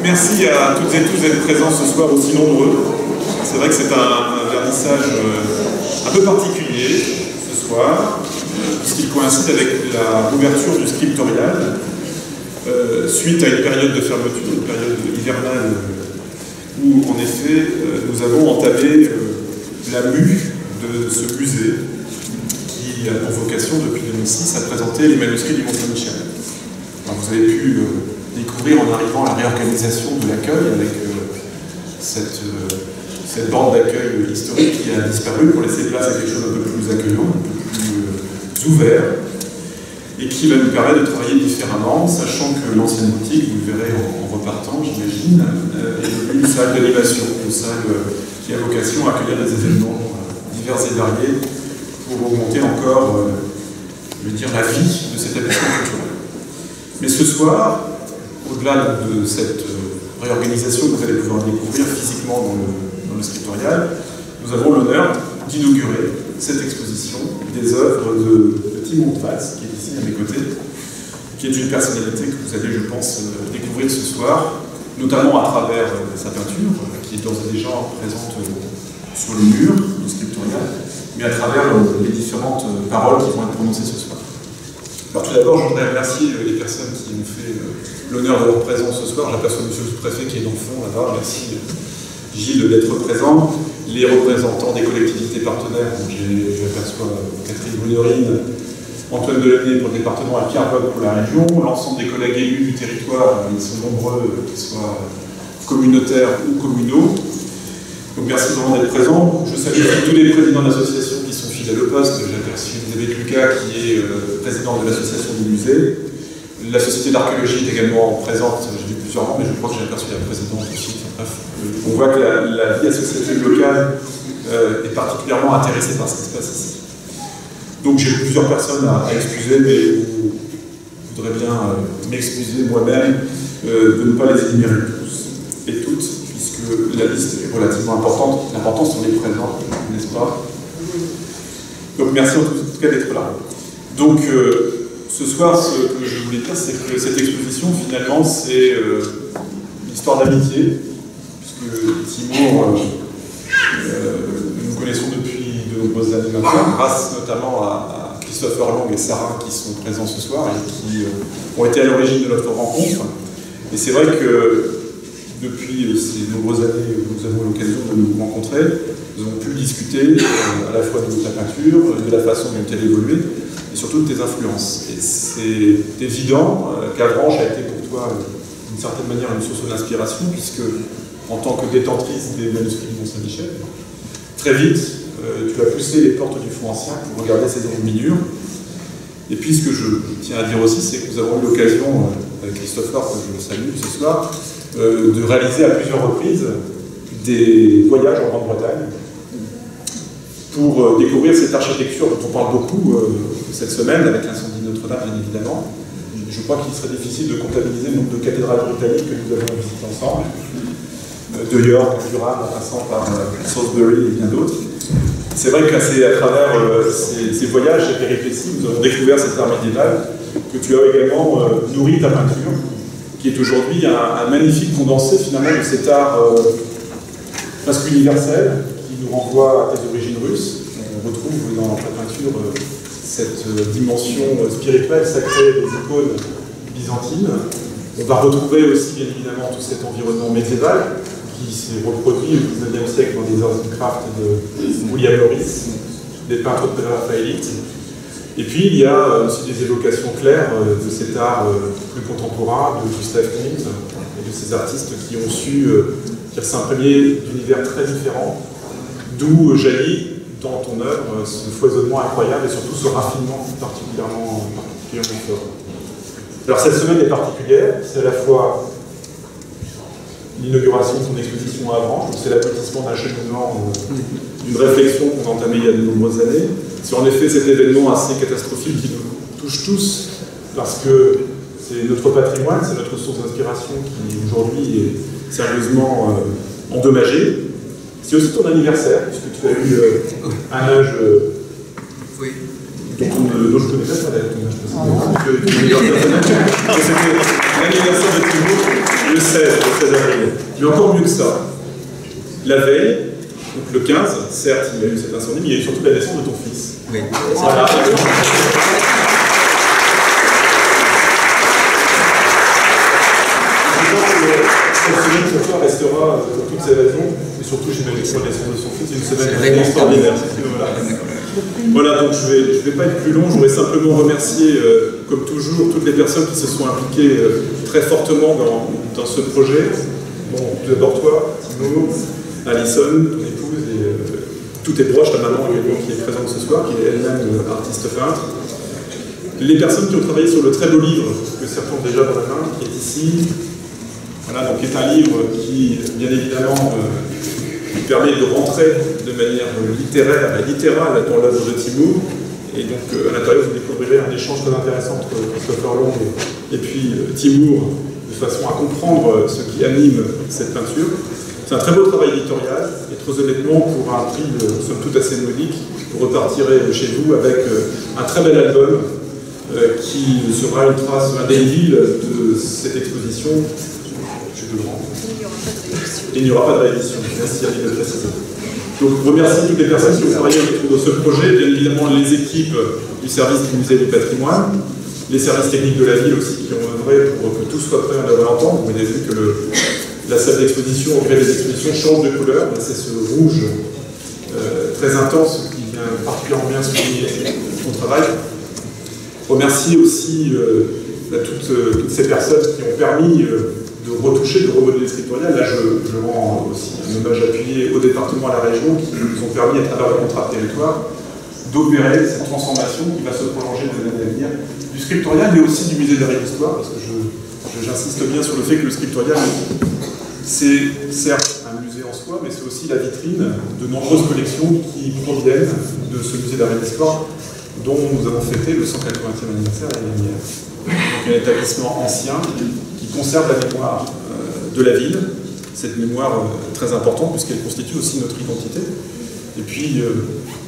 merci à toutes et tous d'être présents ce soir aussi nombreux. C'est vrai que c'est un vernissage un peu particulier ce soir, puisqu'il coïncide avec la ouverture du scriptorial, suite à une période de fermeture, une période hivernale, où en effet nous avons entamé la mue de ce musée qui a pour vocation depuis 2006 à présenter les manuscrits du Mont-Saint-Michel. Vous avez pu découvrir en arrivant à la réorganisation de l'accueil avec cette bande d'accueil historique qui a disparu pour laisser place à quelque chose d'un peu plus accueillant, un peu plus ouvert, et qui va nous permettre de travailler différemment, sachant que l'ancienne boutique, vous le verrez en repartant, j'imagine, est une salle d'animation, une salle qui a vocation à accueillir des événements divers et variés pour augmenter encore, je veux dire, la vie de cet établissement culturel. Mais ce soir, au-delà de cette réorganisation que vous allez pouvoir découvrir physiquement dans le scriptorial, nous avons l'honneur d'inaugurer cette exposition des œuvres de Timon Tvatz, qui est ici à mes côtés, qui est une personnalité que vous allez, je pense, découvrir ce soir, notamment à travers sa peinture, qui est d'ores et déjà présente sur le mur du scriptorial, mais à travers les différentes paroles qui vont être prononcées ce soir. Alors tout d'abord, je voudrais remercier les personnes qui m'ont fait l'honneur de leur présence ce soir. J'aperçois M. le sous-préfet qui est dans le fond là-bas. Merci Gilles d'être présent. Les représentants des collectivités partenaires, j'aperçois Catherine Brunerine, Antoine Delaunay pour le département et Pierre Bock pour la région, l'ensemble des collègues élus du territoire, ils sont nombreux, qu'ils soient communautaires ou communaux. Donc merci vraiment d'être présent. Je salue tous les présidents d'associations qui sont fidèles au poste. J'ai aperçu Elisabeth Lucas qui est présidente de l'association du musée. La Société d'archéologie est également présente, j'ai vu plusieurs membres, mais je crois que j'ai aperçu la présidente aussi. Bref, on voit que la vie associative locale est particulièrement intéressée par ce qui se passe ici. Donc j'ai plusieurs personnes à excuser, mais je voudrais bien m'excuser moi-même de ne pas les énumérer tous et toutes, puisque la liste est relativement importante. L'important sont les présents, n'est-ce pas? Donc merci en tout cas d'être là. Donc ce soir, ce que je voulais dire, c'est que cette exposition, finalement, c'est une histoire d'amitié, puisque Timon, nous connaissons depuis de nombreuses années maintenant, grâce notamment à Christopher Long et Sarah qui sont présents ce soir et qui ont été à l'origine de notre rencontre. Et c'est vrai que depuis ces nombreuses années où nous avons l'occasion de nous rencontrer, nous avons pu discuter à la fois de ta peinture, de la façon dont elle évoluait, et surtout de tes influences. Et c'est évident qu'Avranches a été pour toi, d'une certaine manière, une source d'inspiration, puisque, en tant que détentrice des manuscrits du Mont-Saint-Michel, très vite, tu as poussé les portes du Fonds ancien pour regarder ces enluminures. Et puis, ce que je tiens à dire aussi, c'est que nous avons eu l'occasion, avec Christopher, que je salue ce soir, de réaliser à plusieurs reprises des voyages en Grande-Bretagne pour découvrir cette architecture dont on parle beaucoup cette semaine, avec l'incendie de Notre-Dame, bien évidemment. Je crois qu'il serait difficile de comptabiliser le nombre de cathédrales britanniques que nous avons visitées ensemble, de York, Durham, en passant par Salisbury et bien d'autres. C'est vrai qu'à travers ces voyages, ces péripéties, nous avons découvert cet art médiéval que tu as également nourri ta peinture, qui est aujourd'hui un magnifique condensé finalement de cet art presque universel, qui nous renvoie à tes origines russes. On retrouve dans ta peinture cette dimension spirituelle, sacrée des icônes byzantines. On va retrouver aussi bien évidemment tout cet environnement médiéval qui s'est reproduit au XIXe siècle dans les arts and crafts de William Morris, des peintres pré-raphaélites. Et puis il y a aussi des évocations claires de cet art plus contemporain, de Gustav Klimt et de ces artistes qui ont su s'imprégner d'univers très différents, d'où jaillit dans ton œuvre ce foisonnement incroyable et surtout ce raffinement particulièrement fort. Alors cette semaine est particulière, c'est à la fois l'inauguration de ton exposition à Avranches, c'est l'aboutissement d'un cheminement, d'une réflexion qu'on a entamée il y a de nombreuses années. C'est en effet cet événement assez catastrophique qui nous touche tous, parce que c'est notre patrimoine, c'est notre source d'inspiration qui aujourd'hui est sérieusement endommagée. C'est aussi ton anniversaire, puisque tu as eu un âge oui. dont je connais pas ton âge précédent. C'était l'anniversaire de Thibaut. le 16 avril. Mais encore mieux que ça, la veille, donc le 15, certes, il y a eu cet incendie, mais il y a eu surtout la naissance de ton fils. Oui. Voilà. Cette semaine, ce soir, restera pour toutes ces raisons, et surtout, j'imagine que la naissance de son fils, une semaine extraordinaire. Voilà, donc je vais pas être plus long, je voudrais simplement remercier, comme toujours, toutes les personnes qui se sont impliquées très fortement dans ce projet. Bon, tout d'abord toi, Timo, Alison, ton épouse, et tous tes proches, ta maman également qui est présente ce soir, qui est elle-même artiste peintre. Les personnes qui ont travaillé sur le très beau livre, que certains ont déjà dans la main, qui est ici. Voilà, donc qui est un livre qui, bien évidemment, permet de rentrer de manière littéraire et littérale dans l'œuvre de Timo. Et donc, à l'intérieur, vous découvrirez un échange très intéressant entre Christopher Long et puis Timo, de façon à comprendre ce qui anime cette peinture. C'est un très beau travail éditorial, et très honnêtement, pour un prix, somme toute assez modique, vous repartirez chez vous avec un très bel album qui sera une trace indélébile de cette exposition. Il n'y aura pas de réédition. Merci à de le préciser. Donc, je remercie toutes les personnes qui ont travaillé autour de ce projet, bien évidemment les équipes du service du musée du patrimoine, les services techniques de la ville aussi qui ont œuvré pour que tout soit prêt à l'entendre. Vous avez vu que la salle d'exposition, au gré des expositions, change de couleur. C'est ce rouge très intense qui vient particulièrement bien souligner son travail. Remercier aussi toutes ces personnes qui ont permis de retoucher, de remodeler le scriptorial. Là, je rends aussi un hommage appuyé au département, à la région, qui nous ont permis, à travers le contrat de territoire, d'opérer cette transformation qui va se prolonger dans les années à venir du scriptorial, mais aussi du musée d'art et d'histoire, parce que j'insiste bien sur le fait que le scriptorial, c'est certes un musée en soi, mais c'est aussi la vitrine de nombreuses collections qui proviennent de ce musée d'art et d'histoire, dont nous avons fêté le 180e anniversaire l'année dernière. Donc un établissement ancien qui conserve la mémoire de la ville, cette mémoire très importante puisqu'elle constitue aussi notre identité. Et puis,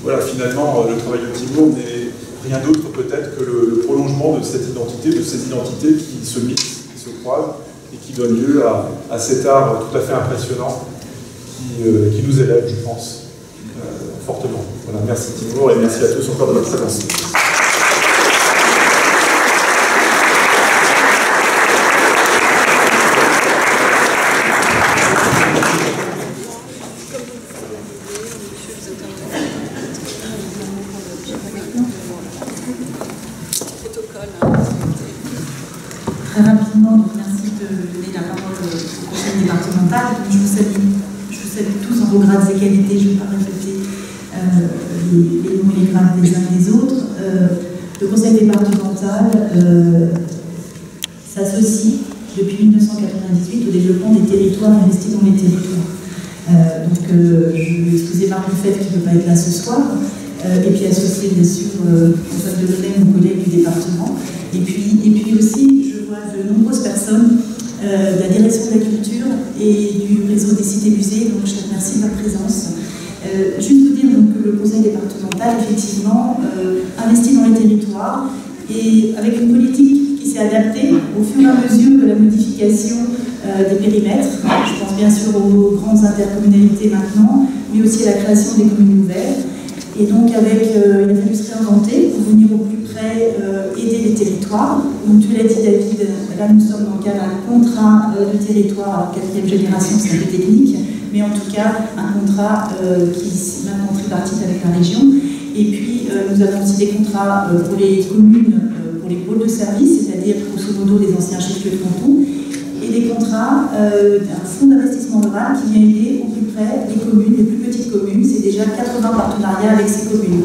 voilà, finalement, le travail de Timo n'est rien d'autre peut-être que le prolongement de cette identité, de ces identités qui se mixent, qui se croisent et qui donnent lieu à cet art tout à fait impressionnant qui nous élève, je pense, fortement. Voilà, merci Timo et merci à tous encore de votre présence. Très rapidement, donc merci de donner la parole au conseil départemental. Je vous salue tous en vos grades et qualités. Je ne vais pas répéter les noms et les grades des uns et des autres. Le conseil départemental s'associe depuis 1998 au développement des territoires investis dans les territoires. Je vais excuser par le fait qu'il ne peut pas être là ce soir. Et puis associer bien sûr François Delaunay, mon collègue du département. Et puis aussi, je vois de nombreuses personnes de la direction de la culture et du réseau des cités-musées, donc je remercie de leur présence. Juste vous dire donc, que le conseil départemental, effectivement, investit dans les territoires et avec une politique qui s'est adaptée au fur et à mesure de la modification des périmètres. Je pense bien sûr aux grandes intercommunalités maintenant, mais aussi à la création des communes nouvelles. Et donc, il a fallu se réinventer pour venir au plus près, aider les territoires. Donc, tu l'as dit, David, là, nous sommes dans le cadre d'un contrat de territoire 4e génération, c'est un peu technique, mais en tout cas, un contrat qui est maintenant tripartite avec la région. Et puis, nous avons aussi des contrats pour les communes, pour les pôles de service, c'est-à-dire, grosso modo, les anciens chefs-lieux de canton, et des contrats d'un fonds d'investissement rural qui vient aider au plus près les communes, les plus petites communes. C'est déjà 80 partenariats avec ces communes.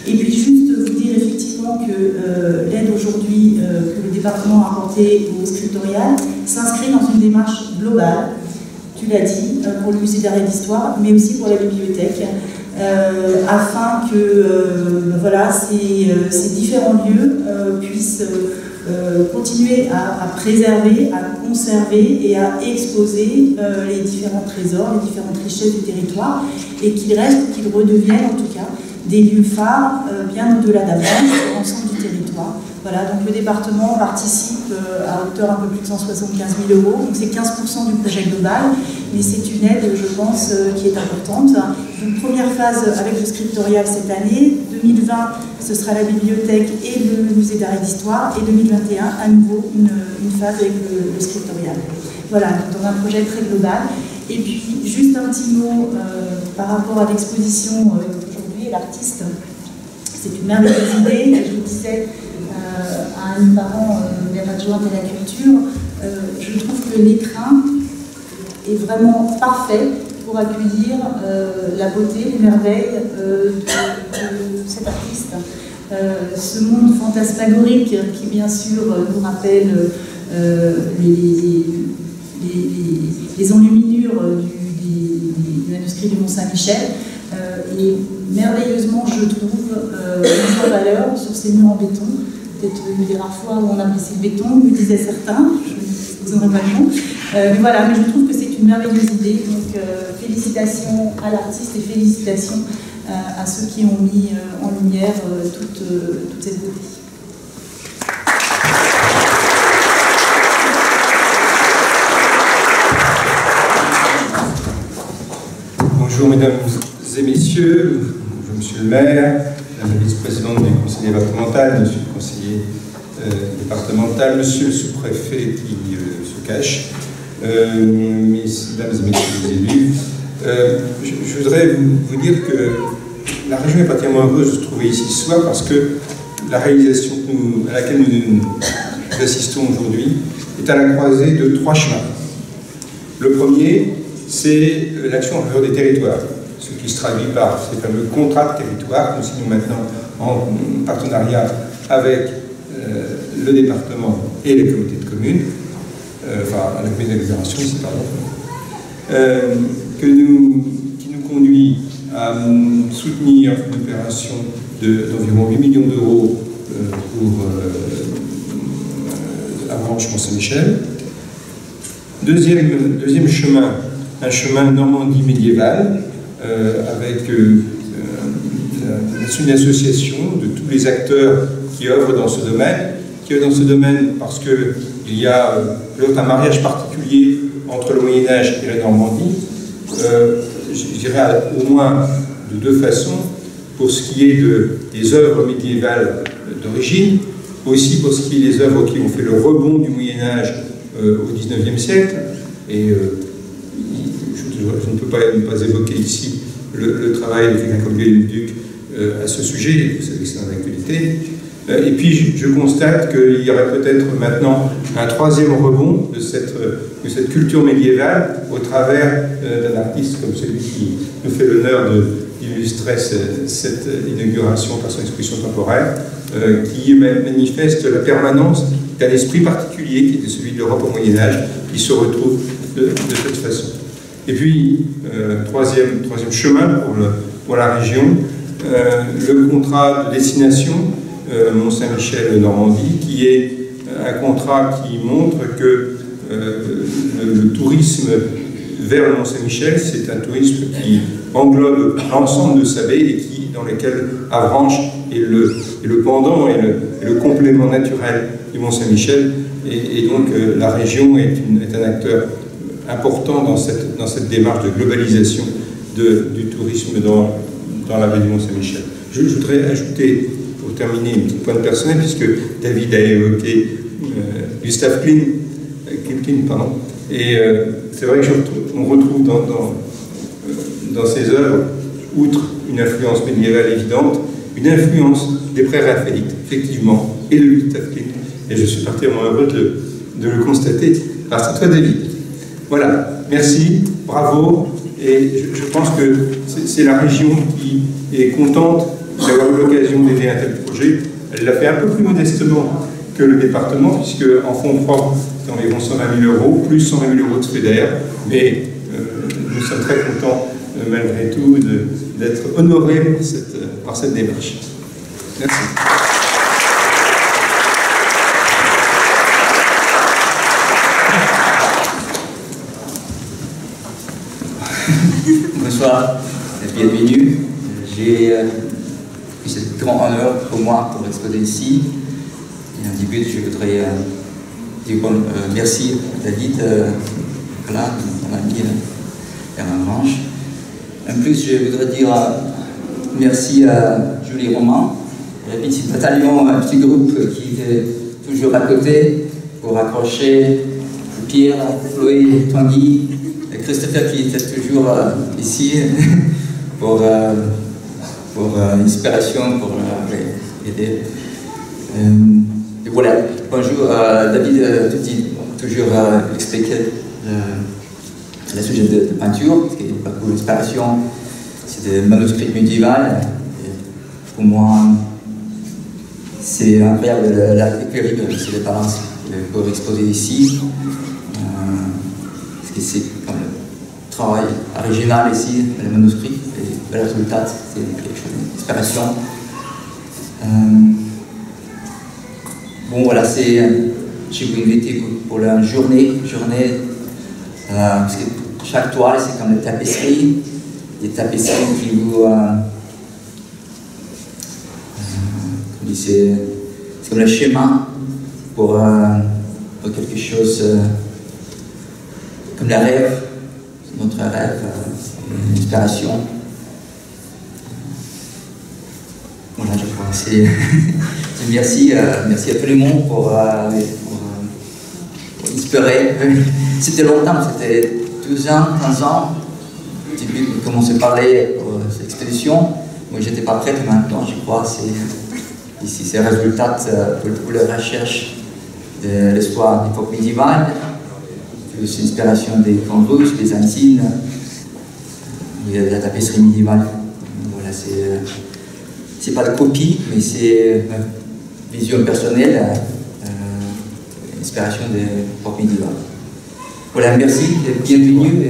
Et puis juste vous dire effectivement que l'aide aujourd'hui que le département a apportée au scriptorial s'inscrit dans une démarche globale, tu l'as dit, pour le musée d'art et d'histoire, mais aussi pour la bibliothèque, afin que voilà, ces différents lieux puissent continuer à préserver, à conserver et à exposer les différents trésors, les différentes richesses du territoire, et qu'ils restent, qu'ils redeviennent en tout cas des lieux phares bien au-delà d'avant sur l'ensemble du territoire. Voilà, donc le département participe à hauteur un peu plus de 175 000 €, donc c'est 15% du projet global, mais c'est une aide, je pense, qui est importante. Donc première phase avec le scriptorial cette année, 2020 ce sera la bibliothèque et le musée d'art et d'histoire, et 2021 à nouveau une phase avec le scriptorial. Voilà, donc dans un projet très global. Et puis juste un petit mot par rapport à l'exposition d'aujourd'hui, l'artiste. C'est une merveilleuse idée, je vous disais à un parent maire adjointe à la culture, je trouve que l'écrin est vraiment parfait pour accueillir la beauté, les merveilles de cet artiste. Ce monde fantasmagorique qui bien sûr nous rappelle les enluminures du manuscrit du Mont-Saint-Michel, et merveilleusement, je trouve, mise en valeur sur ces murs en béton. Peut-être une des rares fois où on apprécie le béton, me disaient certains, je ne vous en ai pas le mot. Mais voilà, mais je trouve que c'est une merveilleuse idée. Donc félicitations à l'artiste et félicitations à ceux qui ont mis en lumière toute cette beauté. Bonjour mesdames et messieurs, bonjour monsieur le maire, madame la vice-présidente du conseil départemental, monsieur le conseiller départemental, monsieur le sous-préfet qui se cache, mesdames et messieurs les élus. Je voudrais vous dire que la région est particulièrement heureuse de se trouver ici ce soir parce que la réalisation à laquelle nous assistons aujourd'hui est à la croisée de 3 chemins. Le premier, c'est l'action en faveur des territoires, ce qui se traduit par ces fameux contrats de territoire que nous signons maintenant en partenariat avec le département et les communautés de communes, enfin la communauté d'agglomération ici, pardon, qui nous conduit à soutenir une opération d'environ 8 millions d'euros pour la branche Mont-Saint-Michel. Deuxième chemin, un chemin Normandie médiévale, avec une association de tous les acteurs qui œuvrent dans ce domaine, parce qu'il y a un mariage particulier entre le Moyen-Âge et la Normandie, je dirais au moins de 2 façons, pour ce qui est des œuvres médiévales d'origine, aussi pour ce qui est des œuvres qui ont fait le rebond du Moyen-Âge au XIXe siècle, et je ne peux pas évoquer ici le travail de quelqu'un comme Viollet-le-Duc à ce sujet, vous savez que c'est dans l'actualité. Et puis je constate qu'il y aurait peut-être maintenant un 3e rebond de cette culture médiévale au travers d'un artiste comme celui qui nous fait l'honneur d'illustrer cette inauguration par son exposition temporaire, qui manifeste la permanence d'un esprit particulier qui était celui de l'Europe au Moyen-Âge, qui se retrouve de cette façon. Et puis, troisième chemin pour la région, le contrat de destination Mont-Saint-Michel-Normandie, qui est un contrat qui montre que le tourisme vers le Mont-Saint-Michel, c'est un tourisme qui englobe l'ensemble de sa baie et dans lequel Avranches est le pendant et le complément naturel du Mont-Saint-Michel. Et donc la région est un acteur important dans cette démarche de globalisation du tourisme dans la baie du Mont-Saint-Michel. Je voudrais ajouter, pour terminer, une petite pointe personnelle, puisque David a évoqué Gustav Klimt, et c'est vrai qu'on retrouve dans ses œuvres, outre une influence médiévale évidente, une influence des pré-raphaélites, effectivement, et de Gustav Klimt, et je suis particulièrement heureux de le constater grâce à toi, David. Voilà, merci, bravo, et je pense que c'est la région qui est contente d'avoir eu l'occasion d'aider un tel projet. Elle l'a fait un peu plus modestement que le département, puisque en fonds propres, c'est environ 120 000 €, plus 120 000 € de FEDER, mais nous sommes très contents, malgré tout, d'être honorés par cette démarche. Merci. Bonsoir, bienvenue. C'est un grand honneur pour moi pour exposer ici. en début, je voudrais dire merci à David, Nicolas, mon ami et à Branche. En plus, je voudrais dire merci à Julie Roman, et le petit bataillon, un petit groupe qui était toujours à côté pour accrocher Pierre, Chloé, Tanguy, et Christopher qui était toujours ici pour inspiration, pour aider. Et voilà, bonjour, David toujours expliqué le sujet de peinture, parce qu'il y a beaucoup d'inspiration, c'est des manuscrits médiévaux. Pour moi, c'est incroyable l'équilibre, c'est la balance pour exposer ici. Parce que c'est comme le travail original ici, le manuscrit, et le résultat, c'est quelque chose d'inspiration. Bon, voilà, je vous invite pour la journée parce que chaque toile, c'est comme des tapisseries qui vous... c'est comme le schéma pour quelque chose comme le rêve, notre rêve, une inspiration. Voilà, je crois. Merci à tout le monde pour inspirer. C'était longtemps, c'était 12 ans, 15 ans. Depuis que j'ai commencé à parler pour cette expédition. Moi, j'étais pas prête maintenant, je crois. Ici, c'est le résultat pour la recherche de l'histoire de l'époque médiévale, plus l'inspiration des camps russes, des Antilles, de la tapisserie médiévale. Voilà, c'est pas de copie, mais c'est une vision personnelle, inspiration de l'époque médiévale. Voilà, merci, bienvenue.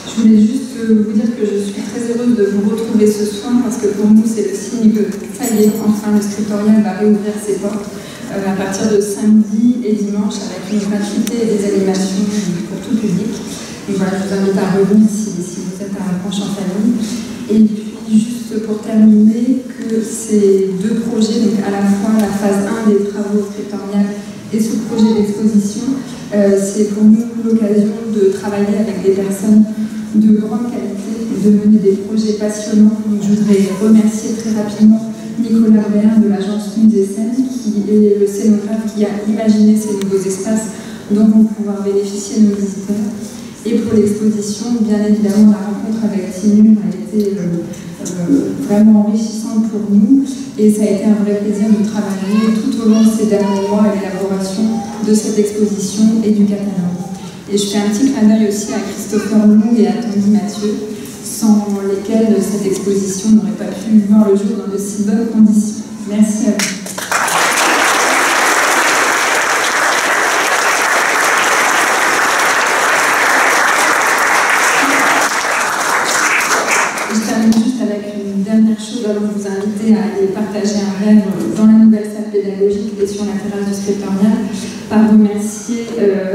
Je voulais juste vous dire que je suis très heureuse de vous retrouver ce soir parce que pour nous c'est le signe que ça y est, enfin le scriptorial va réouvrir ses portes à partir de samedi et dimanche avec une gratuité et des animations pour tout public. Donc voilà, je vous invite à revenir si vous êtes à Branche en famille. Et puis juste pour terminer, que ces deux projets, donc à la fois la phase 1 des travaux scriptoriales et ce projet d'exposition, c'est pour nous l'occasion de travailler avec des personnes de grande qualité, de mener des projets passionnants. Donc, je voudrais remercier très rapidement Nicolas Béin de l'agence Musée-Scène, qui est le scénographe qui a imaginé ces nouveaux espaces dont vont pouvoir bénéficier nos visiteurs. Et pour l'exposition, bien évidemment, la rencontre avec Tinur a été vraiment enrichissante pour nous et ça a été un vrai plaisir de travailler tout au long de ces derniers mois à l'élaboration de cette exposition et du catalogue. Et je fais un petit clin d'œil aussi à Christopher Long et à Tanguy Mathieu, sans lesquels cette exposition n'aurait pas pu voir le jour dans de si bonnes conditions. Merci à vous. Alors vous inviter à aller partager un rêve dans la nouvelle salle pédagogique et sur la terrasse du scriptorial, par remercier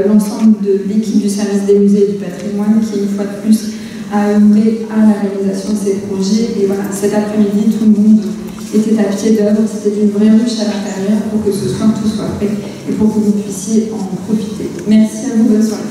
l'ensemble de l'équipe du service des musées et du patrimoine qui, une fois de plus, a œuvré à la réalisation de ces projets. Et voilà, cet après-midi, tout le monde était à pied d'œuvre, c'était une vraie ruche à l'intérieur pour que ce soir tout soit prêt et pour que vous puissiez en profiter. Merci à vous, bonne soirée.